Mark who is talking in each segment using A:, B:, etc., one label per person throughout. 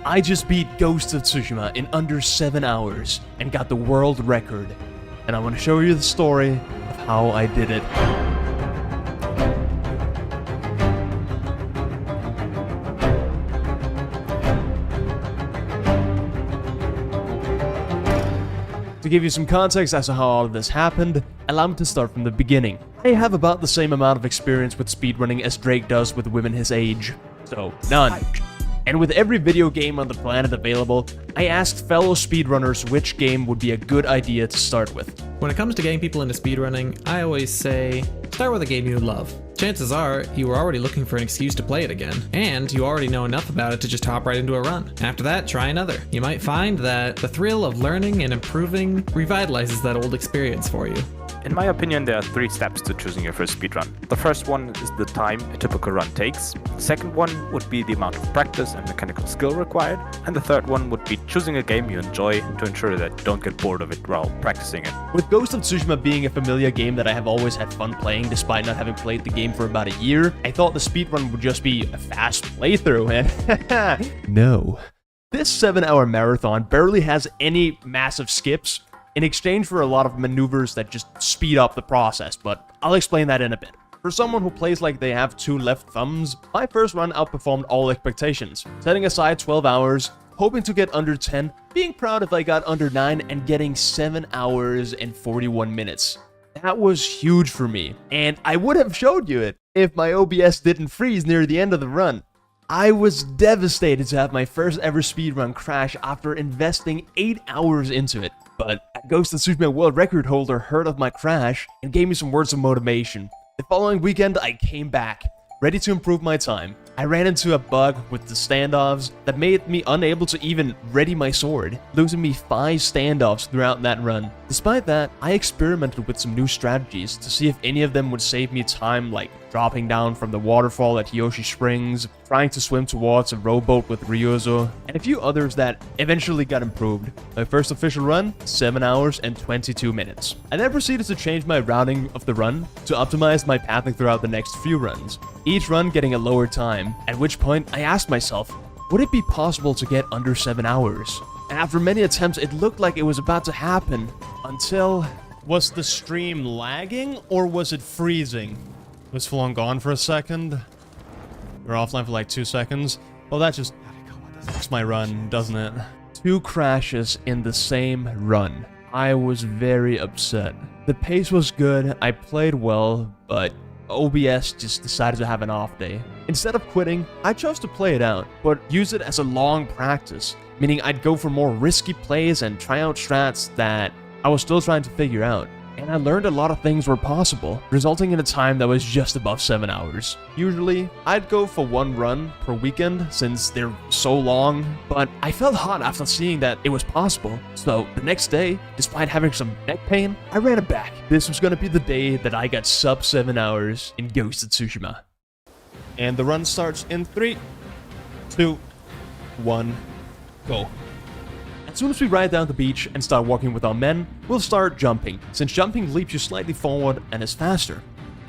A: I just beat Ghost of Tsushima in under 7 hours and got the world record. And I want to show you the story of how I did it. To give you some context as to how all of this happened, allow me to start from the beginning. I have about the same amount of experience with speedrunning as Drake does with women his age. So, none. And with every video game on the planet available, I asked fellow speedrunners which game would be a good idea to start with.
B: When it comes to getting people into speedrunning, I always say, start with a game you love. Chances are, you were already looking for an excuse to play it again, and you already know enough about it to just hop right into a run. After that, try another. You might find that the thrill of learning and improving revitalizes that old experience for you.
C: In my opinion, there are 3 steps to choosing your first speedrun. The first one is the time a typical run takes. The second one would be the amount of practice and mechanical skill required. And the third one would be choosing a game you enjoy to ensure that you don't get bored of it while practicing it.
A: With Ghost of Tsushima being a familiar game that I have always had fun playing despite not having played the game for about a year, I thought the speedrun would just be a fast playthrough, and no. This 7-hour marathon barely has any massive skips, in exchange for a lot of maneuvers that just speed up the process, but I'll explain that in a bit. For someone who plays like they have 2 left thumbs, my first run outperformed all expectations, setting aside 12 hours, hoping to get under 10, being proud if I got under 9, and getting 7 hours and 41 minutes. That was huge for me, and I would have showed you it if my OBS didn't freeze near the end of the run. I was devastated to have my first ever speedrun crash after investing 8 hours into it. But a Ghost of Tsushima world record holder heard of my crash and gave me some words of motivation. The following weekend, I came back, ready to improve my time. I ran into a bug with the standoffs that made me unable to even ready my sword, losing me 5 standoffs throughout that run. Despite that, I experimented with some new strategies to see if any of them would save me time, like dropping down from the waterfall at Yoshi Springs, trying to swim towards a rowboat with Ryuzo, and a few others that eventually got improved. My first official run, 7 hours and 22 minutes. I then proceeded to change my routing of the run to optimize my pathing throughout the next few runs, each run getting a lower time, at which point I asked myself, would it be possible to get under 7 hours? And after many attempts, it looked like it was about to happen, until... Was the stream lagging, or was it freezing? It was full on gone for a second. We're offline for like 2 seconds. Well, that just makes my run, doesn't it? 2 crashes in the same run. I was very upset. The pace was good, I played well, but OBS just decided to have an off day. Instead of quitting, I chose to play it out, but use it as a long practice, meaning I'd go for more risky plays and try out strats that I was still trying to figure out. And I learned a lot of things were possible, resulting in a time that was just above 7 hours. Usually, I'd go for 1 run per weekend since they're so long, but I felt hot after seeing that it was possible. So the next day, despite having some neck pain, I ran it back. This was going to be the day that I got sub 7 hours in Ghost of Tsushima. And the run starts in 3, 2, 1, go. As soon as we ride down the beach and start walking with our men, we'll start jumping, since jumping leaps you slightly forward and is faster.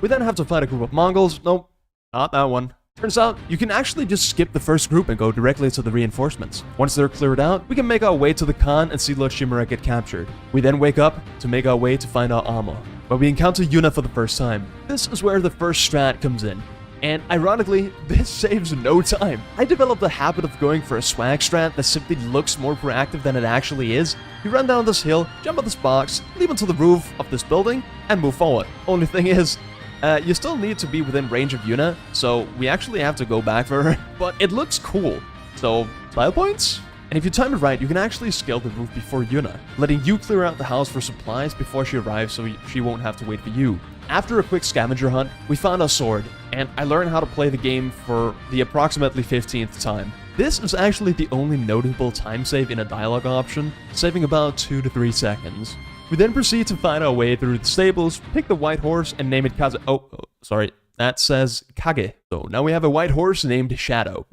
A: We then have to fight a group of Mongols. Nope, not that one. Turns out, you can actually just skip the first group and go directly to the reinforcements. Once they're cleared out, we can make our way to the Khan and see Lord Shimura get captured. We then wake up to make our way to find our armor, where we encounter Yuna for the first time. This is where the first strat comes in. And ironically, this saves no time. I developed a habit of going for a swag strat that simply looks more proactive than it actually is. You run down this hill, jump on this box, leap onto the roof of this building, and move forward. Only thing is, you still need to be within range of Yuna, so we actually have to go back for her. But it looks cool, so style points? And if you time it right, you can actually scale the roof before Yuna, letting you clear out the house for supplies before she arrives so she won't have to wait for you. After a quick scavenger hunt, we found our sword, and I learned how to play the game for the approximately 15th time. This is actually the only notable time save in a dialogue option, saving about 2 to 3 seconds. We then proceed to find our way through the stables, pick the white horse, and name it sorry, that says Kage. So now we have a white horse named Shadow.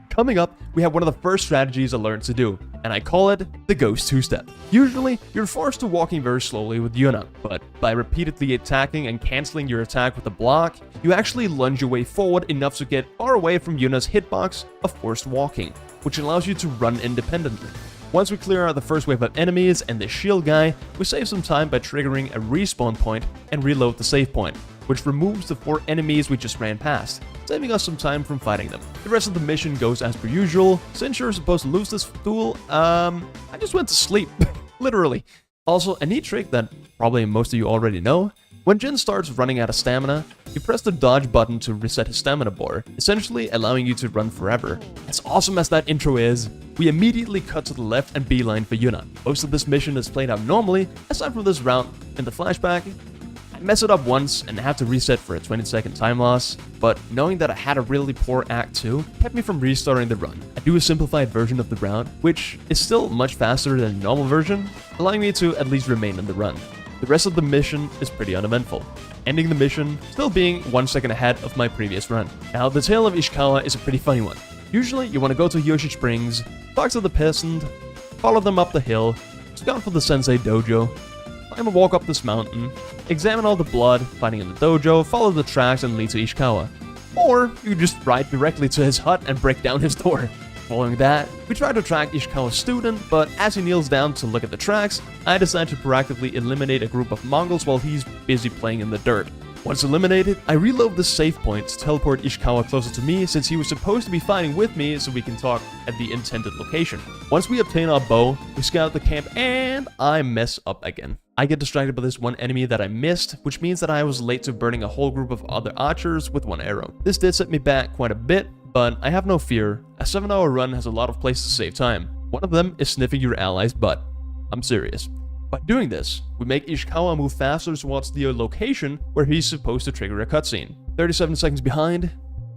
A: Coming up, we have one of the first strategies I learned to do, and I call it the Ghost 2-step. Usually, you're forced to walking very slowly with Yuna, but by repeatedly attacking and cancelling your attack with a block, you actually lunge your way forward enough to get far away from Yuna's hitbox of forced walking, which allows you to run independently. Once we clear out the first wave of enemies and the shield guy, we save some time by triggering a respawn point and reload the save point, which removes the 4 enemies we just ran past, saving us some time from fighting them. The rest of the mission goes as per usual. Since you're supposed to lose this duel, I just went to sleep, literally. Also, a neat trick that probably most of you already know: when Jin starts running out of stamina, you press the dodge button to reset his stamina bar, essentially allowing you to run forever. As awesome as that intro is, we immediately cut to the left and beeline for Yuna. Most of this mission is played out normally, aside from this round in the flashback. I mess it up once and have to reset for a 20-second time loss, but knowing that I had a really poor Act 2 kept me from restarting the run. I do a simplified version of the round, which is still much faster than the normal version, allowing me to at least remain in the run. The rest of the mission is pretty uneventful, ending the mission still being 1 second ahead of my previous run. Now, the tale of Ishikawa is a pretty funny one. Usually, you want to go to Yoshi Springs, talk to the peasant, follow them up the hill, scout for the sensei dojo, climb a walk up this mountain, examine all the blood, fighting in the dojo, follow the tracks and lead to Ishikawa. Or you just ride directly to his hut and break down his door. Following that, we try to track Ishikawa's student, but as he kneels down to look at the tracks, I decide to proactively eliminate a group of Mongols while he's busy playing in the dirt. Once eliminated, I reload the save point to teleport Ishikawa closer to me, since he was supposed to be fighting with me so we can talk at the intended location. Once we obtain our bow, we scout the camp and I mess up again. I get distracted by this one enemy that I missed, which means that I was late to burning a whole group of other archers with 1 arrow. This did set me back quite a bit, but I have no fear. A 7-hour run has a lot of places to save time. One of them is sniffing your ally's butt. I'm serious. By doing this, we make Ishikawa move faster towards the location where he's supposed to trigger a cutscene. 37 seconds behind,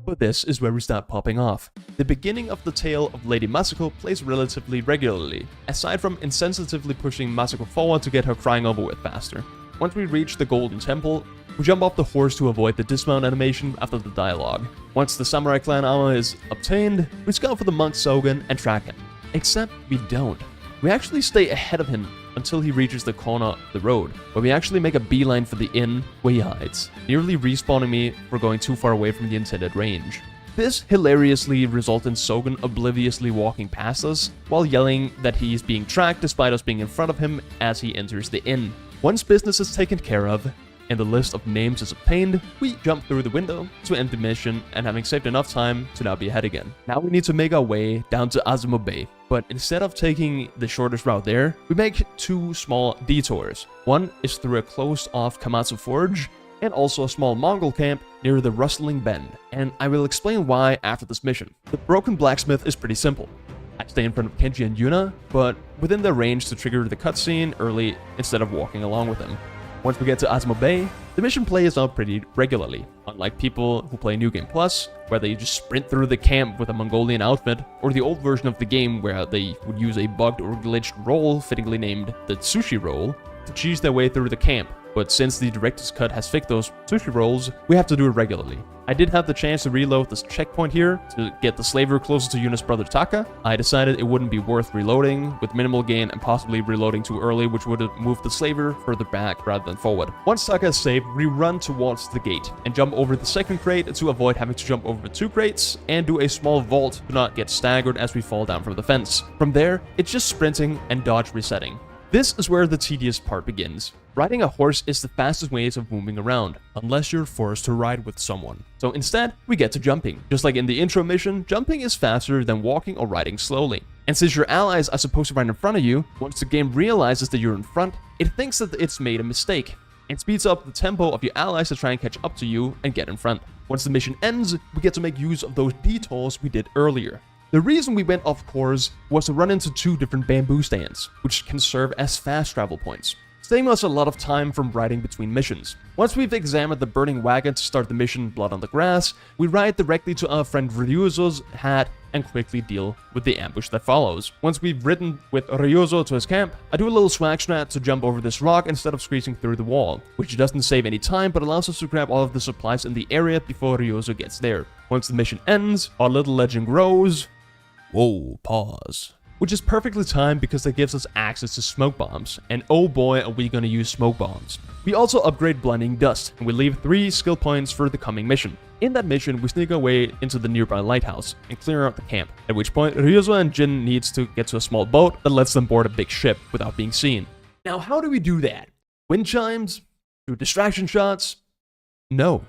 A: but this is where we start popping off. The beginning of the tale of Lady Masako plays relatively regularly, aside from insensitively pushing Masako forward to get her crying over with faster. Once we reach the Golden Temple, we jump off the horse to avoid the dismount animation after the dialogue. Once the Samurai Clan armor is obtained, we scout for the monk Sogen and track him. Except we don't. We actually stay ahead of him until he reaches the corner of the road, where we actually make a beeline for the inn where he hides, nearly respawning me for going too far away from the intended range. This hilariously results in Sogen obliviously walking past us, while yelling that he's being tracked despite us being in front of him as he enters the inn. Once business is taken care of, and the list of names is obtained, we jump through the window to end the mission and having saved enough time to now be ahead again. Now we need to make our way down to Azuma Bay, but instead of taking the shortest route there, we make 2 small detours. One is through a closed-off Kamatsu Forge, and also a small Mongol camp near the Rustling Bend, and I will explain why after this mission. The Broken Blacksmith is pretty simple. I stay in front of Kenji and Yuna, but within their range to trigger the cutscene early instead of walking along with them. Once we get to Azuma Bay, the mission plays out pretty regularly, unlike people who play New Game Plus, where they just sprint through the camp with a Mongolian outfit, or the old version of the game where they would use a bugged or glitched roll, fittingly named the Sushi Roll, to cheese their way through the camp. But since the director's cut has fixed those sushi rolls, we have to do it regularly. I did have the chance to reload this checkpoint here to get the slaver closer to Yuna's brother Taka. I decided it wouldn't be worth reloading with minimal gain and possibly reloading too early, which would have moved the slaver further back rather than forward. Once Taka is saved, we run towards the gate and jump over the second crate to avoid having to jump over 2 crates and do a small vault to not get staggered as we fall down from the fence. From there, it's just sprinting and dodge resetting. This is where the tedious part begins. Riding a horse is the fastest way of moving around, unless you're forced to ride with someone. So instead, we get to jumping. Just like in the intro mission, jumping is faster than walking or riding slowly. And since your allies are supposed to ride in front of you, once the game realizes that you're in front, it thinks that it's made a mistake, and speeds up the tempo of your allies to try and catch up to you and get in front. Once the mission ends, we get to make use of those detours we did earlier. The reason we went off course was to run into 2 different bamboo stands, which can serve as fast travel points, saving us a lot of time from riding between missions. Once we've examined the burning wagon to start the mission Blood on the Grass, we ride directly to our friend Ryuzo's hat and quickly deal with the ambush that follows. Once we've ridden with Ryuzo to his camp, I do a little swag strat to jump over this rock instead of squeezing through the wall, which doesn't save any time but allows us to grab all of the supplies in the area before Ryuzo gets there. Once the mission ends, our little legend grows. Whoa, pause. which is perfectly timed because that gives us access to smoke bombs, and oh boy are we gonna use smoke bombs. We also upgrade Blinding Dust, and we leave 3 skill points for the coming mission. In that mission, we sneak our way into the nearby lighthouse and clear out the camp, at which point Ryozo and Jin needs to get to a small boat that lets them board a big ship without being seen. Now how do we do that? Wind chimes? Do distraction shots? No.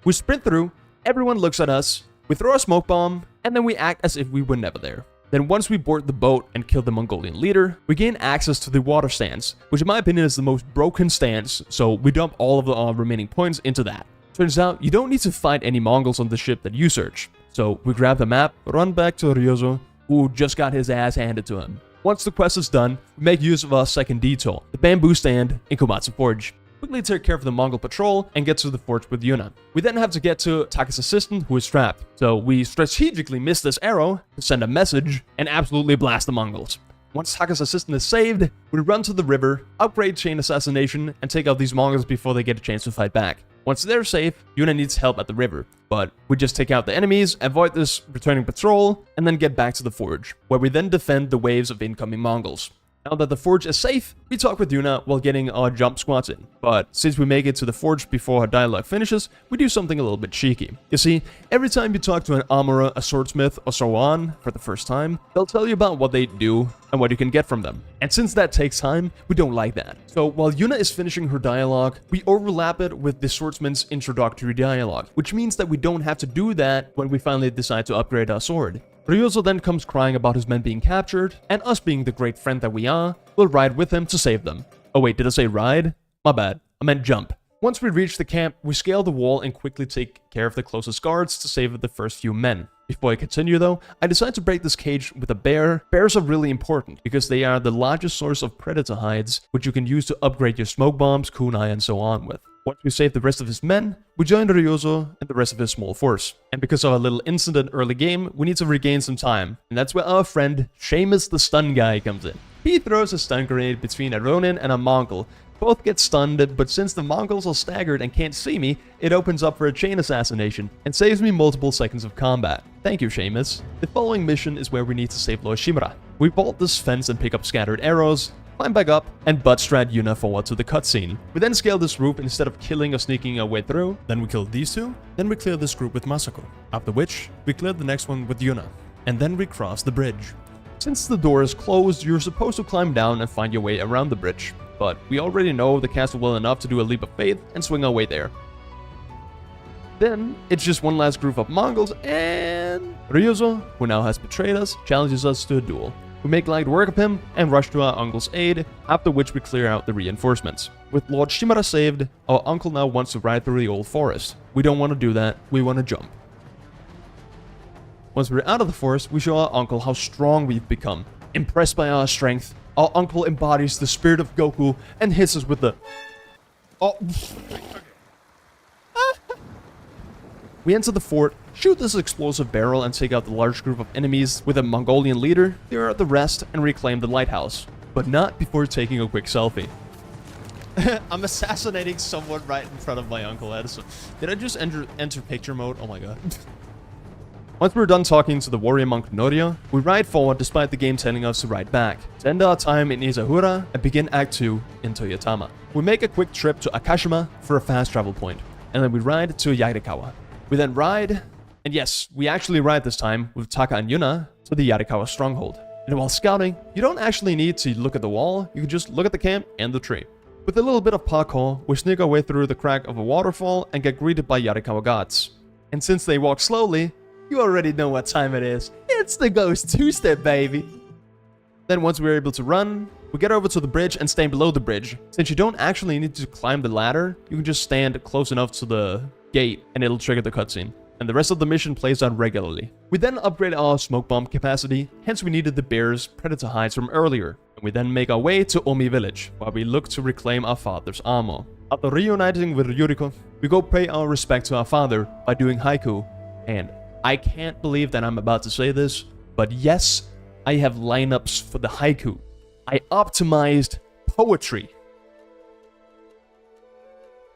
A: We sprint through, everyone looks at us, we throw a smoke bomb, and then we act as if we were never there. Then once we board the boat and kill the Mongolian leader, we gain access to the water stands, which in my opinion is the most broken stance, so we dump all of the remaining points into that. Turns out, you don't need to fight any Mongols on the ship that you search. So we grab the map, run back to Ryozo, who just got his ass handed to him. Once the quest is done, we make use of our second detour, the bamboo stand in Komatsu Forge. Quickly take care of the Mongol patrol and get to the forge with Yuna. We then have to get to Taka's assistant who is trapped, so we strategically miss this arrow to send a message and absolutely blast the Mongols. Once Taka's assistant is saved, we run to the river, upgrade chain assassination, and take out these Mongols before they get a chance to fight back. Once they're safe, Yuna needs help at the river, but we just take out the enemies, avoid this returning patrol, and then get back to the forge, where we then defend the waves of incoming Mongols. Now that the forge is safe, we talk with Yuna while getting our jump squats in. But since we make it to the forge before her dialogue finishes, we do something a little bit cheeky. You see, every time you talk to an armorer, a swordsmith, or so on for the first time, they'll tell you about what they do and what you can get from them. And since that takes time, we don't like that. So while Yuna is finishing her dialogue, we overlap it with the swordsman's introductory dialogue, which means that we don't have to do that when we finally decide to upgrade our sword. Ryozo then comes crying about his men being captured, and us being the great friend that we are, will ride with him to save them. Oh wait, did I say ride? My bad, I meant jump. Once we reach the camp, we scale the wall and quickly take care of the closest guards to save the first few men. Before I continue though, I decide to break this cage with a bear. Bears are really important because they are the largest source of predator hides, which you can use to upgrade your smoke bombs, kunai, and so on with. Once we save the rest of his men, we join Ryozo and the rest of his small force. And because of a little incident early game, we need to regain some time. And that's where our friend, Seamus the stun guy, comes in. He throws a stun grenade between a Ronin and a Mongol. Both get stunned, but since the Mongols are staggered and can't see me, it opens up for a chain assassination and saves me multiple seconds of combat. Thank you, Seamus. The following mission is where we need to save Lord Shimura. We vault this fence and pick up scattered arrows, climb back up, and butt strat Yuna forward to the cutscene. We then scale this roof instead of killing or sneaking our way through. Then we kill these two. Then we clear this group with Masako. After which, we clear the next one with Yuna. And then we cross the bridge. Since the door is closed, you're supposed to climb down and find your way around the bridge. But we already know the castle well enough to do a leap of faith and swing our way there. Then, it's just one last group of Mongols and Ryozo, who now has betrayed us, challenges us to a duel. We make light work of him and rush to our uncle's aid, after which we clear out the reinforcements. With Lord Shimura saved, our uncle now wants to ride through the old forest. We don't want to do that, we want to jump. Once we're out of the forest, we show our uncle how strong we've become. Impressed by our strength, our uncle embodies the spirit of Goku and hits us with the... Oh... We enter the fort, shoot this explosive barrel and take out the large group of enemies with a Mongolian leader, clear out the rest and reclaim the lighthouse. But not before taking a quick selfie. I'm assassinating someone right in front of my uncle Edison. Did I just enter picture mode? Oh my god. Once we're done talking to the warrior monk Noria, we ride forward despite the game telling us to ride back, to end our time in Izahura and begin Act 2 in Toyotama. We make a quick trip to Aeshmah for a fast travel point, and then we ride to Yarikawa. We then ride, and yes, we actually ride this time with Taka and Yuna to the Yarikawa stronghold. And while scouting, you don't actually need to look at the wall, you can just look at the camp and the tree. With a little bit of parkour, we sneak our way through the crack of a waterfall and get greeted by Yarikawa guards. And since they walk slowly, you already know what time it is. It's the ghost two-step, baby! Then once we're able to run, we get over to the bridge and stand below the bridge. Since you don't actually need to climb the ladder, you can just stand close enough to the gate and it'll trigger the cutscene. And the rest of the mission plays out regularly. We then upgrade our smoke bomb capacity, hence we needed the bear's predator hides from earlier. And we then make our way to Omi village, where we look to reclaim our father's armor. After reuniting with Yuriko, we go pay our respect to our father by doing haiku. And I can't believe that I'm about to say this, but yes, I have lineups for the haiku. I optimized poetry.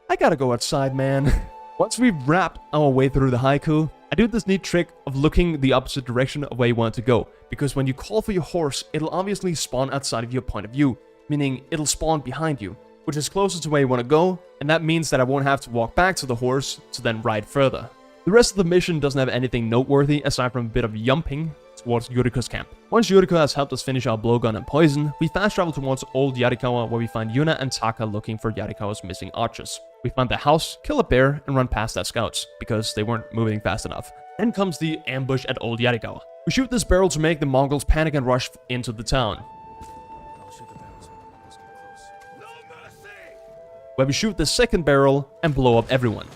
A: I gotta go outside, man. Once we've wrapped our way through the haiku, I do this neat trick of looking the opposite direction of where you want to go, because when you call for your horse, it'll obviously spawn outside of your point of view, meaning it'll spawn behind you, which is closer to where you want to go, and that means that I won't have to walk back to the horse to then ride further. The rest of the mission doesn't have anything noteworthy aside from a bit of yumping towards Yuriko's camp. Once Yuriko has helped us finish our blowgun and poison, we fast travel towards old Yarikawa where we find Yuna and Taka looking for Yarikawa's missing archers. We find their house, kill a bear, and run past their scouts, because they weren't moving fast enough. Then comes the ambush at old Yarikawa. We shoot this barrel to make the Mongols panic and rush into the town, where we shoot the second barrel and blow up everyone.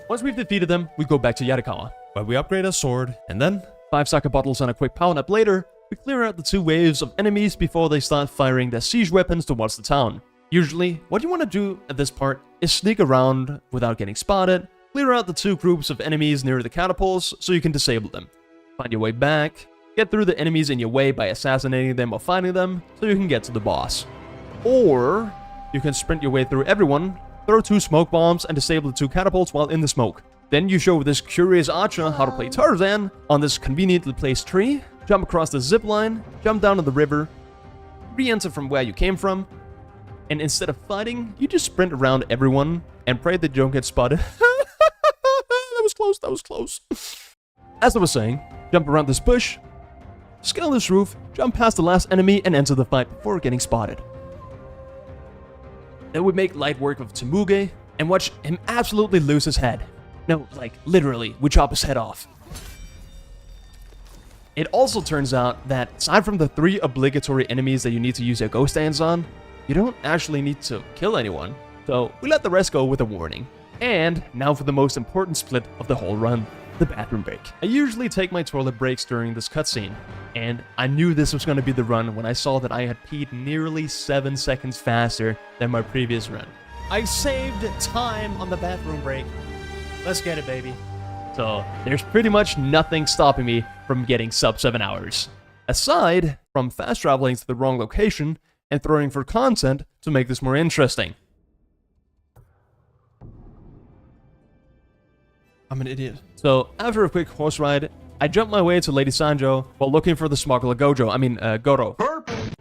A: Once we've defeated them, we go back to Yarikawa, where we upgrade our sword, and then 5 sake bottles and a quick power nap later, we clear out the 2 waves of enemies before they start firing their siege weapons towards the town. Usually, what you want to do at this part is sneak around without getting spotted, clear out the 2 groups of enemies near the catapults so you can disable them. Find your way back, get through the enemies in your way by assassinating them or fighting them so you can get to the boss. Or you can sprint your way through everyone, throw 2 smoke bombs and disable the 2 catapults while in the smoke. Then you show this curious archer how to play Tarzan on this conveniently placed tree, jump across the zip line, jump down to the river, re-enter from where you came from, and instead of fighting, you just sprint around everyone and pray that you don't get spotted. That was close, that was close. As I was saying, jump around this bush, scale this roof, jump past the last enemy and enter the fight before getting spotted. Then we make light work of Tsumuge and watch him absolutely lose his head. No, like, literally, we chop his head off. It also turns out that, aside from the 3 obligatory enemies that you need to use your ghost hands on, you don't actually need to kill anyone. So, we let the rest go with a warning. And, now for the most important split of the whole run, the bathroom break. I usually take my toilet breaks during this cutscene, and I knew this was going to be the run when I saw that I had peed nearly 7 seconds faster than my previous run. I saved time on the bathroom break. Let's get it, baby. So, there's pretty much nothing stopping me from getting sub 7 hours. Aside from fast traveling to the wrong location and throwing for content to make this more interesting. I'm an idiot. So, after a quick horse ride, I jumped my way to Lady Sanjo while looking for the smuggler Goro.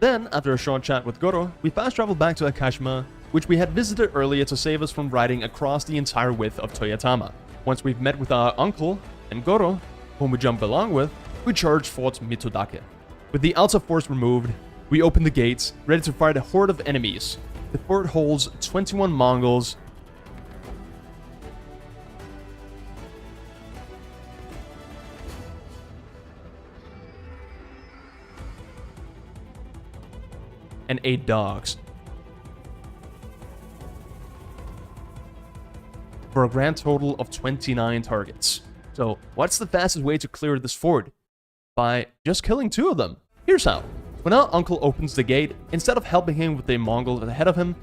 A: Then, after a short chat with Goro, we fast traveled back to Aeshmah, which we had visited earlier to save us from riding across the entire width of Toyotama. Once we've met with our uncle and Goro, whom we jump along with, we charge Fort Mitodake. With the outer force removed, we open the gates, ready to fight a horde of enemies. The fort holds 21 Mongols, and 8 dogs, for a grand total of 29 targets. So, what's the fastest way to clear this fort? By just killing 2 of them. Here's how. When our uncle opens the gate, instead of helping him with the Mongol ahead of him,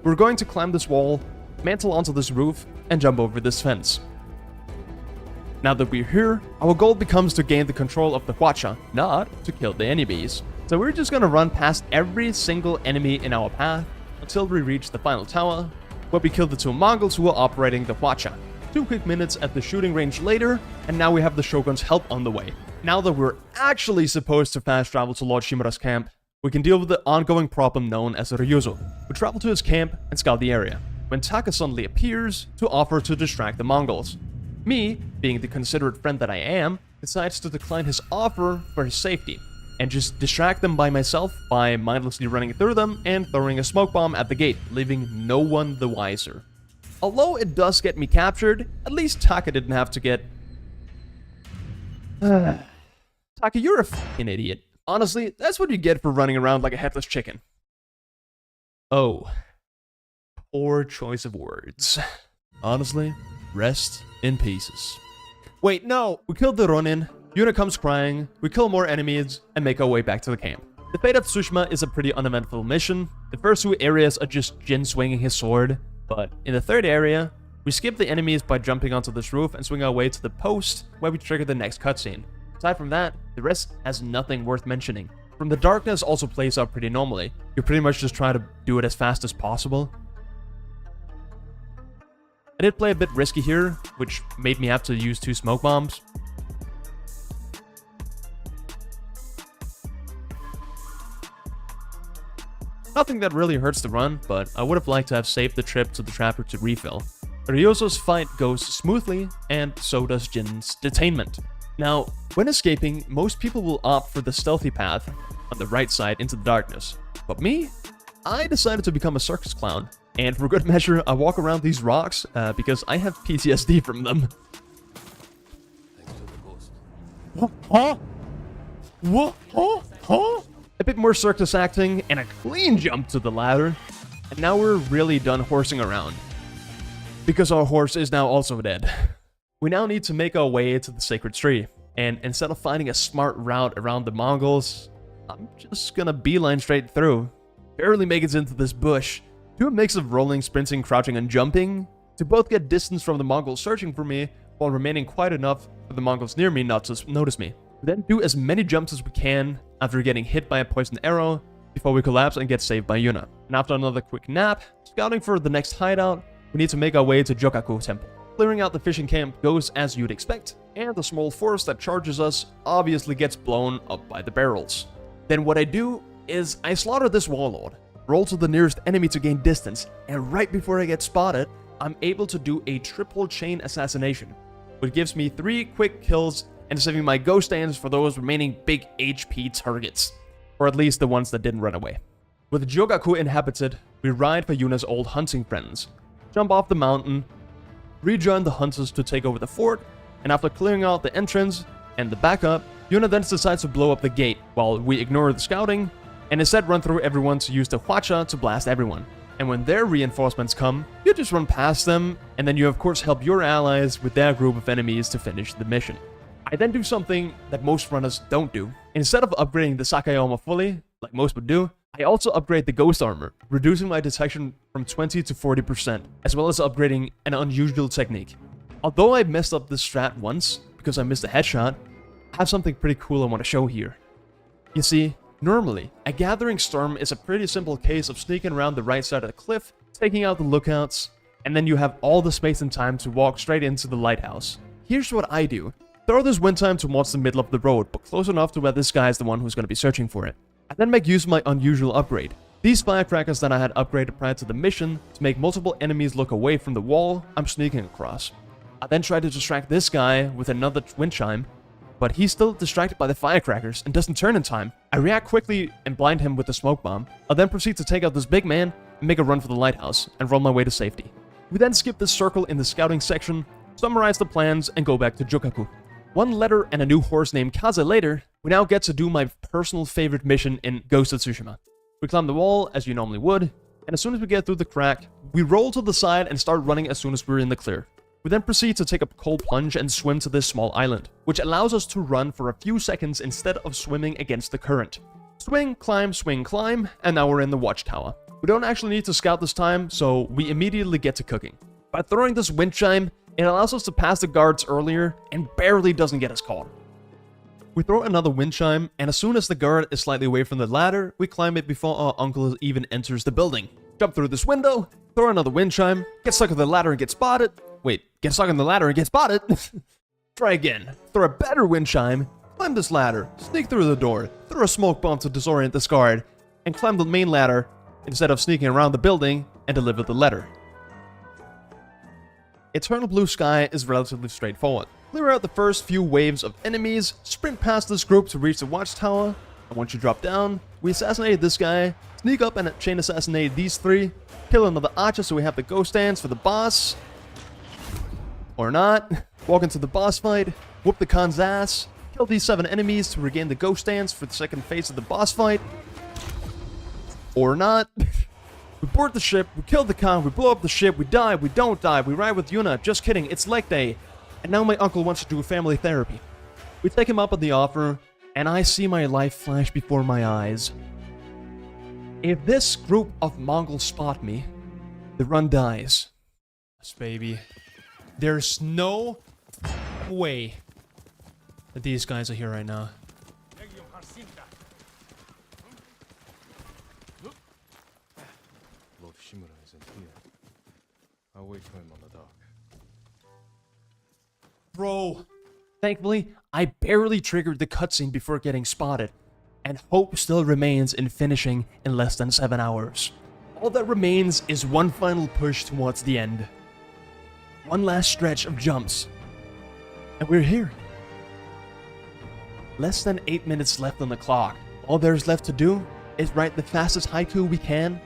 A: we're going to climb this wall, mantle onto this roof, and jump over this fence. Now that we're here, our goal becomes to gain the control of the Hwacha, not to kill the enemies. So we're just gonna run past every single enemy in our path until we reach the final tower, where we kill the 2 Mongols who are operating the Hwacha. 2 quick minutes at the shooting range later, and now we have the Shogun's help on the way. Now that we're actually supposed to fast travel to Lord Shimura's camp, we can deal with the ongoing problem known as Ryuzo. We travel to his camp and scout the area, when Taka suddenly appears to offer to distract the Mongols. Me, being the considerate friend that I am, decides to decline his offer for his safety, and just distract them by myself by mindlessly running through them and throwing a smoke bomb at the gate, leaving no one the wiser. Although it does get me captured, at least Taka didn't have to get... Taka, you're a f***ing idiot. Honestly, that's what you get for running around like a headless chicken. Oh. Poor choice of words. Honestly, rest in pieces. Wait, no! We killed the Ronin, Yuna comes crying, we kill more enemies, and make our way back to the camp. The fate of Tsushima is a pretty uneventful mission. The first 2 areas are just Jin swinging his sword, but in the 3rd area, we skip the enemies by jumping onto this roof and swing our way to the post, where we trigger the next cutscene. Aside from that, the rest has nothing worth mentioning. From the Darkness also plays out pretty normally. You pretty much just try to do it as fast as possible. I did play a bit risky here, which made me have to use 2 smoke bombs. Nothing that really hurts the run, but I would have liked to have saved the trip to the trapper to refill. Ryoso's fight goes smoothly, and so does Jin's detainment. Now, when escaping, most people will opt for the stealthy path on the right side into the darkness. But me? I decided to become a circus clown. And for good measure, I walk around these rocks because I have PTSD from them. Huh? What? Huh? A bit more circus acting and a clean jump to the ladder. And now we're really done horsing around. Because our horse is now also dead. We now need to make our way to the sacred tree. And instead of finding a smart route around the Mongols, I'm just gonna beeline straight through. Barely make it into this bush. Do a mix of rolling, sprinting, crouching, and jumping to both get distance from the Mongols searching for me while remaining quiet enough for the Mongols near me not to notice me. We then do as many jumps as we can after getting hit by a poisoned arrow before we collapse and get saved by Yuna. And after another quick nap, scouting for the next hideout, we need to make our way to Jokaku Temple. Clearing out the fishing camp goes as you'd expect, and the small force that charges us obviously gets blown up by the barrels. Then what I do is I slaughter this warlord, roll to the nearest enemy to gain distance, and right before I get spotted, I'm able to do a triple chain assassination, which gives me 3 quick kills and saving my ghost stands for those remaining big HP targets, or at least the ones that didn't run away. With Jogaku inhabited, we ride for Yuna's old hunting friends, jump off the mountain, rejoin the hunters to take over the fort, and after clearing out the entrance and the backup, Yuna then decides to blow up the gate while we ignore the scouting and instead run through everyone to use the Hwacha to blast everyone. And when their reinforcements come, you just run past them, and then you of course help your allies with their group of enemies to finish the mission. I then do something that most runners don't do. Instead of upgrading the Sakayama fully, like most would do, I also upgrade the Ghost Armor, reducing my detection from 20 to 40%, as well as upgrading an unusual technique. Although I messed up this strat once, because I missed a headshot, I have something pretty cool I want to show here. You see, normally, a Gathering Storm is a pretty simple case of sneaking around the right side of the cliff, taking out the lookouts, and then you have all the space and time to walk straight into the lighthouse. Here's what I do. Throw this wind chime towards the middle of the road, but close enough to where this guy is the one who's going to be searching for it. I then make use of my unusual upgrade. These firecrackers that I had upgraded prior to the mission to make multiple enemies look away from the wall I'm sneaking across. I then try to distract this guy with another wind chime, but he's still distracted by the firecrackers and doesn't turn in time. I react quickly and blind him with the smoke bomb. I'll then proceed to take out this big man and make a run for the lighthouse and roll my way to safety. We then skip this circle in the scouting section, summarize the plans, and go back to Jokaku. One letter and a new horse named Kaze later, we now get to do my personal favorite mission in Ghost of Tsushima. We climb the wall as you normally would, and as soon as we get through the crack, we roll to the side and start running as soon as we're in the clear. We then proceed to take a cold plunge and swim to this small island, which allows us to run for a few seconds instead of swimming against the current. Swing, climb, and now we're in the watchtower. We don't actually need to scout this time, so we immediately get to cooking. By throwing this wind chime, it allows us to pass the guards earlier and barely doesn't get us caught. We throw another wind chime, and as soon as the guard is slightly away from the ladder, we climb it before our uncle even enters the building. Jump through this window, throw another wind chime, get stuck on the ladder and get spotted. Wait, get stuck on the ladder and get spotted? Try again. Throw a better wind chime, climb this ladder, sneak through the door, throw a smoke bomb to disorient this guard, and climb the main ladder instead of sneaking around the building and deliver the letter. Eternal Blue Sky is relatively straightforward. Clear out the first few waves of enemies, sprint past this group to reach the watchtower, and once you drop down, we assassinate this guy, sneak up and chain assassinate these 3, kill another archer so we have the ghost dance for the boss, or not, walk into the boss fight, whoop the Khan's ass, kill these 7 enemies to regain the ghost dance for the second phase of the boss fight, or not. We board the ship, we kill the Khan, we blow up the ship, we die, we don't die, we ride with Yuna, just kidding, it's leg day. And now my uncle wants to do family therapy. We take him up on the offer, and I see my life flash before my eyes. If this group of Mongols spot me, the run dies. Yes, baby. There's no way that these guys are here right now.
D: Lord Shimura isn't here. I'll wait for him on the dock.
A: Bro. Thankfully, I barely triggered the cutscene before getting spotted, and hope still remains in finishing in less than 7 hours. All that remains is one final push towards the end. One last stretch of jumps. And we're here. Less than 8 minutes left on the clock. All there's left to do is write the fastest haiku we can,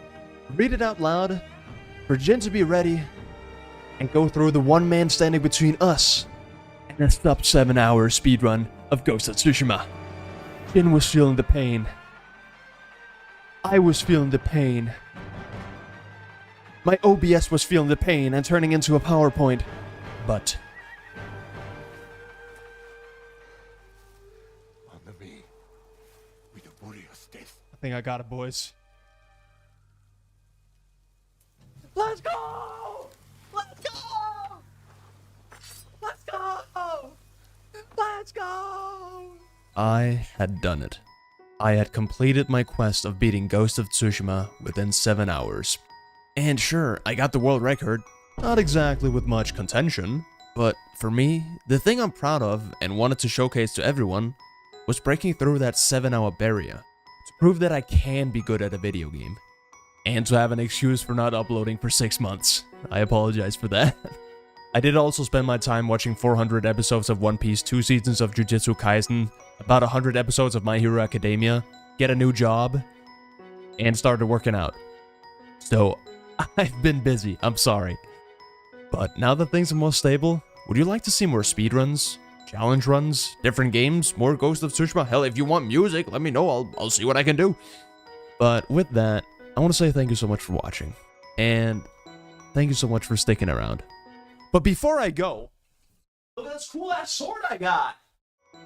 A: read it out loud, for Jin to be ready, and go through the one man standing between us and a sub 7 hour speedrun of Ghost of Tsushima. Jin was feeling the pain. I was feeling the pain. My OBS was feeling the pain and turning into a PowerPoint. But I think I got it, boys. Let's go! Let's go! Let's go! Let's go! I had done it. I had completed my quest of beating Ghost of Tsushima within 7 hours. And sure, I got the world record, not exactly with much contention, but for me, the thing I'm proud of and wanted to showcase to everyone was breaking through that 7-hour barrier. To prove that I can be good at a video game. And to have an excuse for not uploading for 6 months. I apologize for that. I did also spend my time watching 400 episodes of One Piece, 2 seasons of Jujutsu Kaisen, about 100 episodes of My Hero Academia, get a new job, and started working out. So, I've been busy, I'm sorry. But now that things are more stable, would you like to see more speedruns? Challenge runs, different games, more Ghost of Tsushima. Hell, if you want music, let me know. I'll see what I can do. But with that, I want to say thank you so much for watching. And thank you so much for sticking around. But before I go, look at this cool ass sword I got.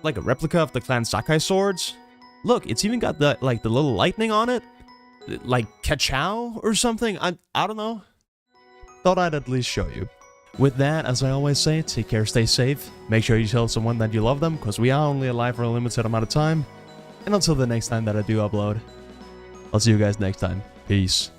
A: Like a replica of the clan Sakai swords. Look, it's even got the little lightning on it. Like Kachow or something. I don't know. Thought I'd at least show you. With that, as I always say, take care, stay safe. Make sure you tell someone that you love them, because we are only alive for a limited amount of time. And until the next time that I do upload, I'll see you guys next time. Peace.